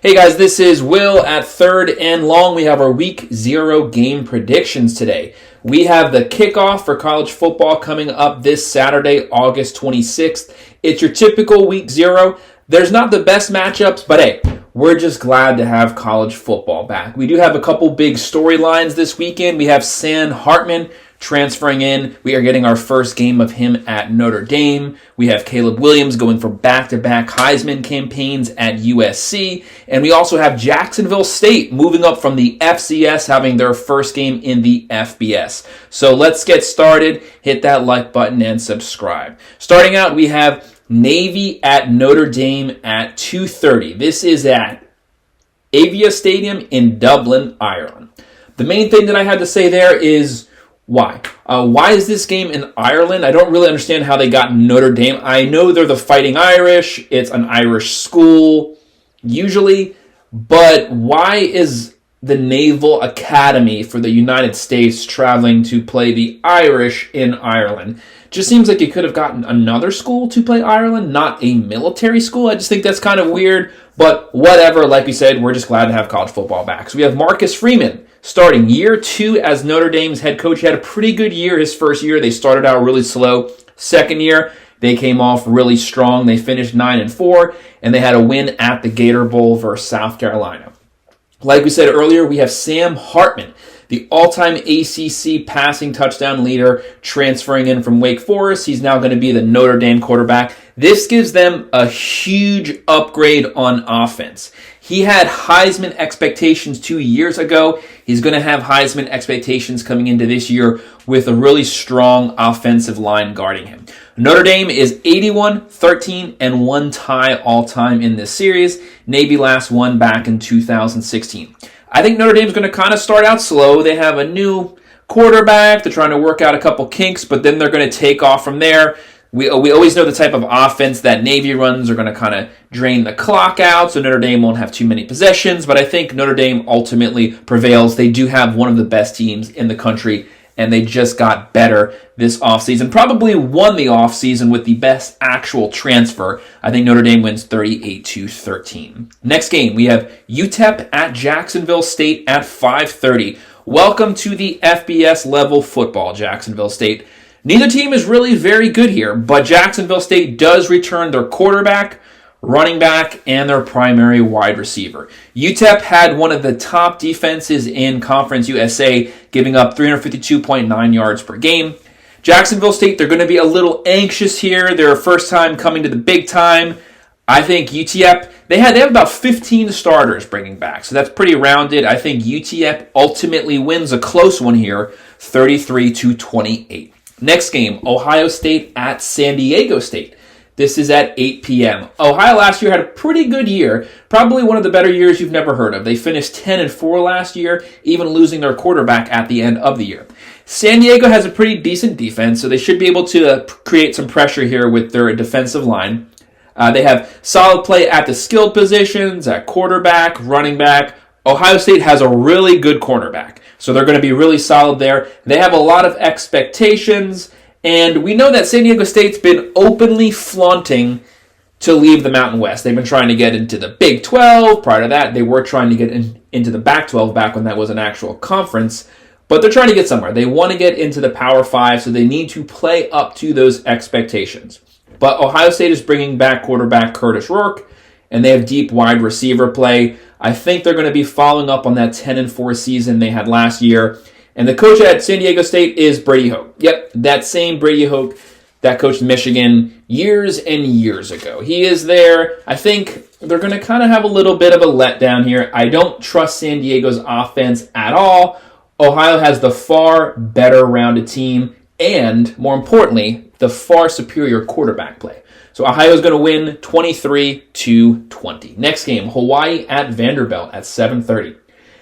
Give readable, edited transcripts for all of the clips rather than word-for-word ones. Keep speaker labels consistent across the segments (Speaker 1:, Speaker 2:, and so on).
Speaker 1: Hey guys, this is Will at Third and Long. We have our Week 0 game predictions today. We have the kickoff for college football coming up this Saturday, August 26th. It's your typical Week 0. There's not the best matchups, but hey, we're just glad to have college football back. We do have a couple big storylines this weekend. We have Sam Hartman transferring in. We are getting our first game of him at Notre Dame. We have Caleb Williams going for back-to-back Heisman campaigns at USC. And we also have Jacksonville State moving up from the FCS, having their first game in the FBS. So let's get started. Hit that like button and subscribe. Starting out, we have Navy at Notre Dame at 2:30. This is at Avia Stadium in Dublin, Ireland. The main thing that I had to say there is why? Why is this game in Ireland? I don't really understand how they got Notre Dame. I know they're the Fighting Irish. It's an Irish school, usually. But why is the Naval Academy for the United States traveling to play the Irish in Ireland? Just seems like you could have gotten another school to play Ireland, not a military school. I just think that's kind of weird. But whatever, like we said, we're just glad to have college football back. So we have Marcus Freeman starting year 2 as Notre Dame's head coach. He had a pretty good year his first year. They started out really slow. Second year, they came off really strong. They finished 9-4, and they had a win at the Gator Bowl versus South Carolina. Like we said earlier, we have Sam Hartman, the all-time ACC passing touchdown leader, transferring in from Wake Forest. He's now going to be the Notre Dame quarterback. This gives them a huge upgrade on offense. He had Heisman expectations 2 years ago. He's going to have Heisman expectations coming into this year with a really strong offensive line guarding him. Notre Dame is 81-13 and 1 tie all-time in this series. Navy last won back in 2016. I think Notre Dame's going to kind of start out slow. They have a new quarterback. They're trying to work out a couple kinks, but then they're going to take off from there. We always know the type of offense that Navy runs are going to kind of drain the clock out, so Notre Dame won't have too many possessions, but I think Notre Dame ultimately prevails. They do have one of the best teams in the country, and they just got better this offseason. Probably won the offseason with the best actual transfer. I think Notre Dame wins 38-13. Next game, we have UTEP at Jacksonville State at 5:30. Welcome to the FBS level football, Jacksonville State. Neither team is really very good here, but Jacksonville State does return their quarterback, running back, and their primary wide receiver. UTEP had one of the top defenses in Conference USA, giving up 352.9 yards per game. Jacksonville State, they're going to be a little anxious here. Their first time coming to the big time. I think UTEP, they have about 15 starters bringing back, so that's pretty rounded. I think UTEP ultimately wins a close one here, 33-28. Next game, Ohio State at San Diego State. This is at 8 p.m. Ohio last year had a pretty good year, probably one of the better years you've never heard of. They finished 10-4 last year, even losing their quarterback at the end of the year. San Diego has a pretty decent defense, so they should be able to create some pressure here with their defensive line. They have solid play at the skilled positions, at quarterback, running back. Ohio State has a really good cornerback, so they're going to be really solid there. They have a lot of expectations, and we know that San Diego State's been openly flaunting to leave the Mountain West. They've been trying to get into the Big 12. Prior to that, they were trying to get into the Pac 12 back when that was an actual conference, but they're trying to get somewhere. They want to get into the Power 5, so they need to play up to those expectations. But Ohio State is bringing back quarterback Curtis Rourke, and they have deep wide receiver play. I think they're going to be following up on that 10-4 season they had last year. And the coach at San Diego State is Brady Hoke. Yep, that same Brady Hoke that coached Michigan years and years ago. He is there. I think they're going to kind of have a little bit of a letdown here. I don't trust San Diego's offense at all. Ohio has the far better rounded team and, more importantly, the far superior quarterback play. So Ohio is going to win 23-20. Next game, Hawaii at Vanderbilt at 7:30.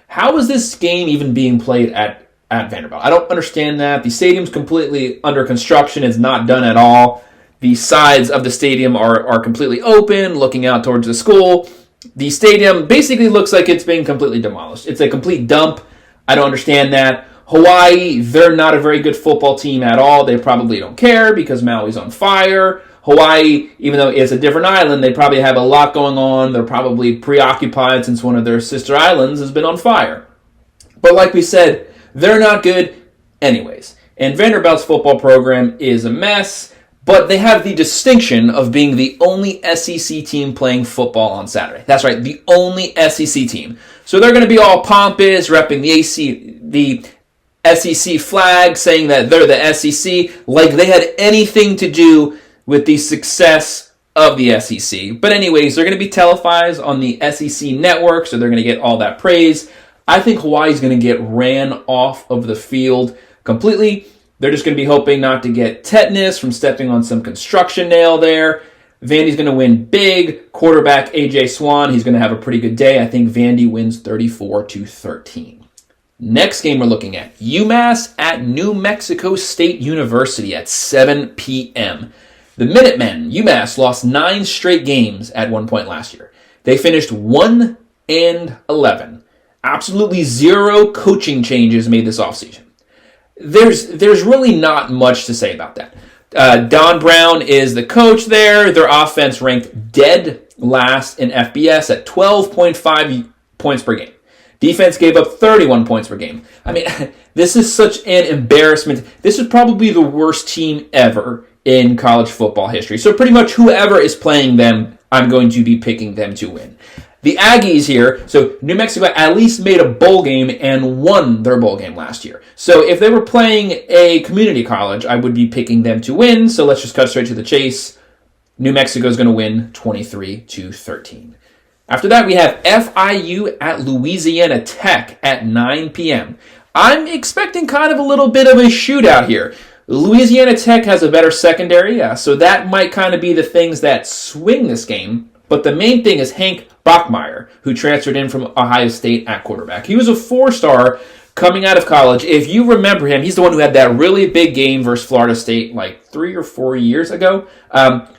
Speaker 1: How is this game even being played at Vanderbilt? I don't understand that. The stadium's completely under construction. It's not done at all. The sides of the stadium are completely open, looking out towards the school. The stadium basically looks like it's being completely demolished. It's a complete dump. I don't understand that. Hawaii, they're not a very good football team at all. They probably don't care because Maui's on fire. Hawaii, even though it's a different island, they probably have a lot going on. They're probably preoccupied since one of their sister islands has been on fire. But like we said, they're not good anyways. And Vanderbilt's football program is a mess, but they have the distinction of being the only SEC team playing football on Saturday. That's right, the only SEC team. So they're going to be all pompous, repping the SEC flag, saying that they're the SEC, like they had anything to do with the success of the SEC. But anyways, they're going to be televised on the SEC network, so they're going to get all that praise. I think Hawaii's going to get ran off of the field completely. They're just going to be hoping not to get tetanus from stepping on some construction nail there. Vandy's going to win big. Quarterback A.J. Swan, he's going to have a pretty good day. I think Vandy wins 34-13. Next game we're looking at, UMass at New Mexico State University at 7 p.m. The Minutemen, UMass, lost 9 straight games at one point last year. They finished 1-11. Absolutely zero coaching changes made this offseason. There's really not much to say about that. Don Brown is the coach there. Their offense ranked dead last in FBS at 12.5 points per game. Defense gave up 31 points per game. I mean, this is such an embarrassment. This is probably the worst team ever in college football history. So pretty much whoever is playing them, I'm going to be picking them to win. The Aggies here, so New Mexico at least made a bowl game and won their bowl game last year. So if they were playing a community college, I would be picking them to win. So let's just cut straight to the chase. New Mexico is going to win 23-13. After that, we have FIU at Louisiana Tech at 9 p.m. I'm expecting kind of a little bit of a shootout here. Louisiana Tech has a better secondary, so that might kind of be the things that swing this game. But the main thing is Hank Bachmeier, who transferred in from Ohio State at quarterback. He was a 4-star coming out of college. If you remember him, he's the one who had that really big game versus Florida State like 3 or 4 years ago.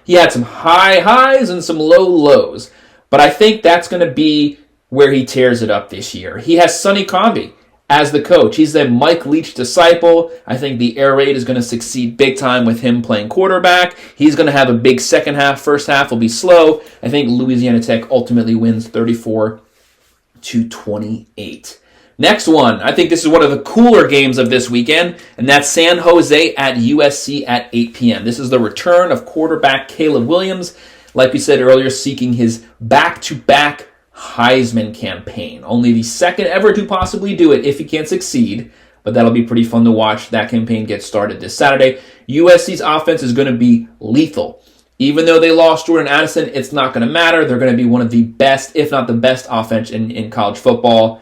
Speaker 1: He had some high highs and some low lows. But I think that's going to be where he tears it up this year. He has Sonny Comby as the coach. He's a Mike Leach disciple. I think the air raid is going to succeed big time with him playing quarterback. He's going to have a big second half. First half will be slow. I think Louisiana Tech ultimately wins 34-28. Next one, I think this is one of the cooler games of this weekend, and that's San Jose at USC at 8 p.m. This is the return of quarterback Caleb Williams, like we said earlier, seeking his back-to-back Heisman campaign. Only the second ever to possibly do it if he can succeed, but that'll be pretty fun to watch. That campaign gets started this Saturday. USC's offense is going to be lethal. Even though they lost Jordan Addison, it's not going to matter. They're going to be one of the best, if not the best offense in college football.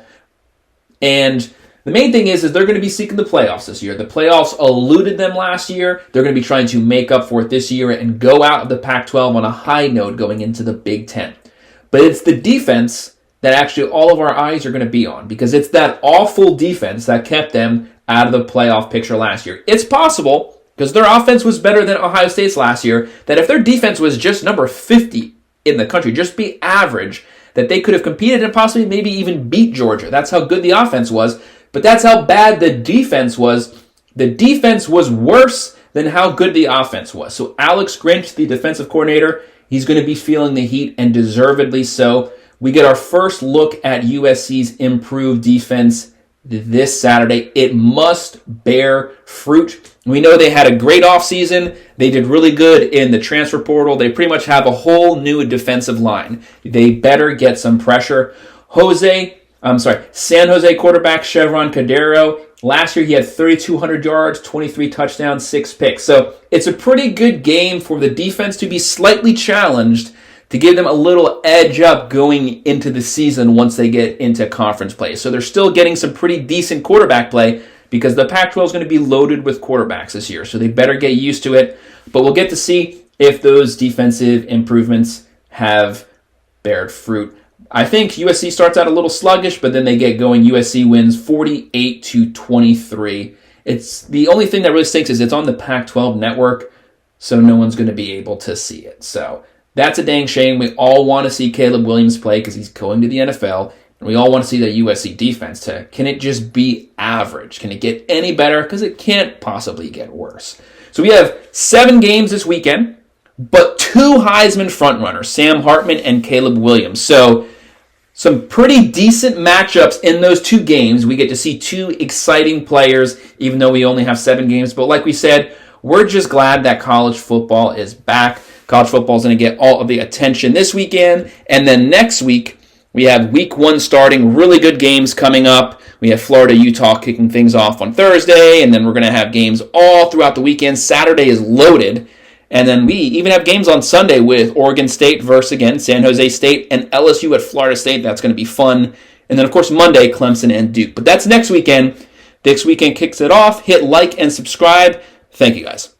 Speaker 1: And the main thing is they're going to be seeking the playoffs this year. The playoffs eluded them last year. They're going to be trying to make up for it this year and go out of the Pac-12 on a high note going into the Big Ten. But it's the defense that actually all of our eyes are going to be on, because it's that awful defense that kept them out of the playoff picture last year. It's possible, because their offense was better than Ohio State's last year, that if their defense was just number 50 in the country, just be average, that they could have competed and possibly maybe even beat Georgia. That's how good the offense was. But that's how bad the defense was. The defense was worse than how good the offense was. So Alex Grinch, the defensive coordinator, he's going to be feeling the heat, and deservedly so. We get our first look at USC's improved defense this Saturday. It must bear fruit. We know they had a great offseason. They did really good in the transfer portal. They pretty much have a whole new defensive line. They better get some pressure. San Jose quarterback Chevron Cordero. Last year he had 3,200 yards, 23 touchdowns, 6 picks. So it's a pretty good game for the defense to be slightly challenged, to give them a little edge up going into the season once they get into conference play. So they're still getting some pretty decent quarterback play, because the Pac-12 is going to be loaded with quarterbacks this year. So they better get used to it. But we'll get to see if those defensive improvements have bared fruit. I think USC starts out a little sluggish, but then they get going. USC wins 48-23. It's the only thing that really stinks is it's on the Pac-12 network, so no one's going to be able to see it. So that's a dang shame. We all want to see Caleb Williams play because he's going to the NFL, and we all want to see the USC defense too. Can it just be average? Can it get any better? Because it can't possibly get worse. So we have 7 games this weekend. but 2 Heisman frontrunners, Sam Hartman and Caleb Williams. So some pretty decent matchups in those 2 games. We get to see 2 exciting players, even though we only have 7 games. But like we said, we're just glad that college football is back. College football is going to get all of the attention this weekend. And then next week, we have week 1 starting. Really good games coming up. We have Florida, Utah kicking things off on Thursday. And then we're going to have games all throughout the weekend. Saturday is loaded. And then we even have games on Sunday with Oregon State versus, again, San Jose State and LSU at Florida State. That's going to be fun. And then, of course, Monday, Clemson and Duke. But that's next weekend. Next weekend kicks it off. Hit like and subscribe. Thank you, guys.